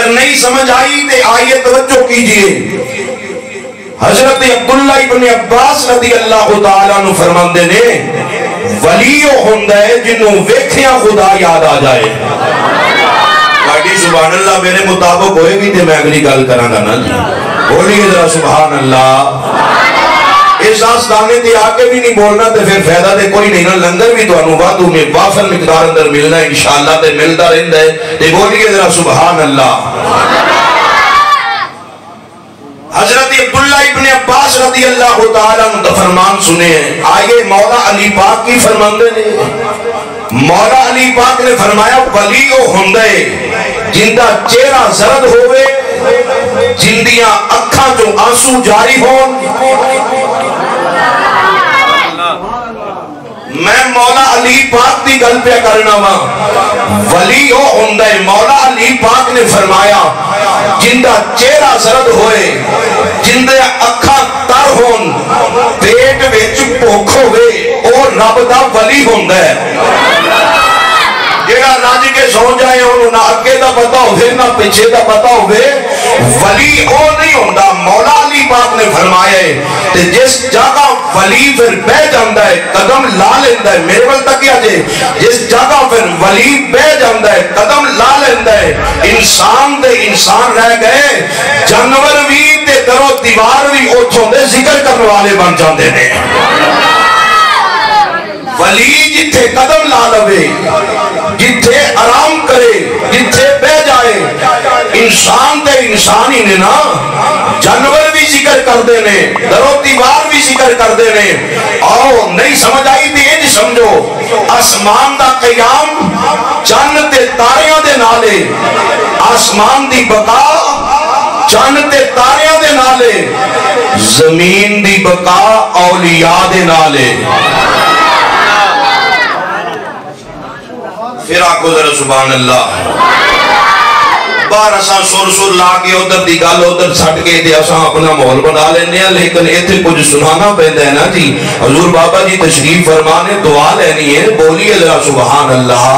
اگر نہیں سمجھ آئی تو آئیے توجہ کیجئے. حضرت عبداللہ ابن عباس رضی اللہ تعالیٰ عنہ فرماندے نے ولی ہوندہ ہے جنہوں ویکھیاں خدا یاد آ جائے. باقی سبحان اللہ میرے مطابق ہوئے گی تو میں اگلی گل کراں گا نا جی. بولیے ذرا سبحان اللہ. اس آستانے تے آکے بھی نہیں بولنا تے پھر فائدہ تے کوئی نہیں نا. لنگر بھی تو انو وعدوں میں وافر مقدار اندر ملنا ہے انشاءاللہ تے ملتا رہندا ہے. تے بولیے ذرا سبحان اللہ. حضرت عبداللہ ابن عباس رضی اللہ تعالیٰ عنہ کا فرمان سنے ہیں. آئیے مولا علی پاک کی فرماندے نے. مولا علی پاک نے فرمایا ولی او ہوندے جندہ چہرہ زرد ہوئے جندیاں اکھاں جو آنسو جاری ہون. میں مولا علی پاک دی گل پہ کرنا وا. ولی او ہوندے مولا علی پاک نے فرمایا جندہ چہرہ زرد ہوئے جندے اکھاں تر ہون پیٹ وچ بھوک ہوئے اور رب دا ولی ہوندے. جیڑا راج کے سو جائے انہوں نہ اگے دا پتا ہوئے نہ پیچھے دا پتا ہوئے ولی او نہیں ہوندہ. مولا علی پاک نے فرمایا ہے جس جگہ ولی پھر بہ جاندہ ہے قدم لا لیندہ ہے. میرے بل تک کیا جے جس جگہ پھر ولی بہ جاندہ ہے قدم لا لیندہ ہے. انسان دے انسان رہ گئے جانور بھی تے درو دیوار بھی اوتھوں دے ذکر کرنے والے بن جاندے نے. ولی جتھے قدم لا لوے جتھے آرام کرے جتھے بہ جائے انسان دے انسان ہی نے نا. جانور بھی ذکر کر دینے درو دیوار بھی ذکر کر دینے. آؤ نہیں سمجھ آئی بھی یہ سمجھو آسمان دا قیام چند تے تاریاں دے نالے. آسمان دی بقا چند تے تاریاں دے نالے. زمین دی بقا اولیاء دے نالے. پھر آکو ذرا سبحان اللہ. بار اساں سور لا کے ادھر دی گل ادھر چھٹ کے دے اساں اپنا ماحول بنا لینے ہیں لیکن ایتھے کچھ سنانا پیندا ہے نا جی. حضور بابا جی تشریف فرمانے دعا لینی ہے. بولیے ذرا سبحان اللہ.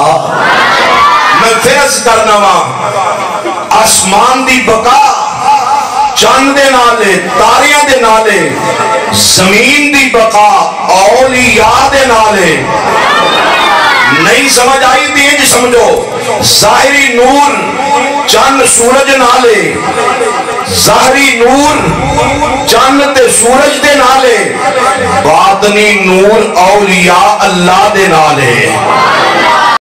میں پھر اس کرنا وا آسمان دی بقا چاند دے نالے تاریاں دے نالے. زمین دی بقا اولیاء دے نالے. نہیں سمجھ آئی بھی یہ سمجھو ظاہری نور چند سورج نالے. ظاہری نور چند تے سورج دے نالے. باطنی نور اولیاء اللہ دے نالے.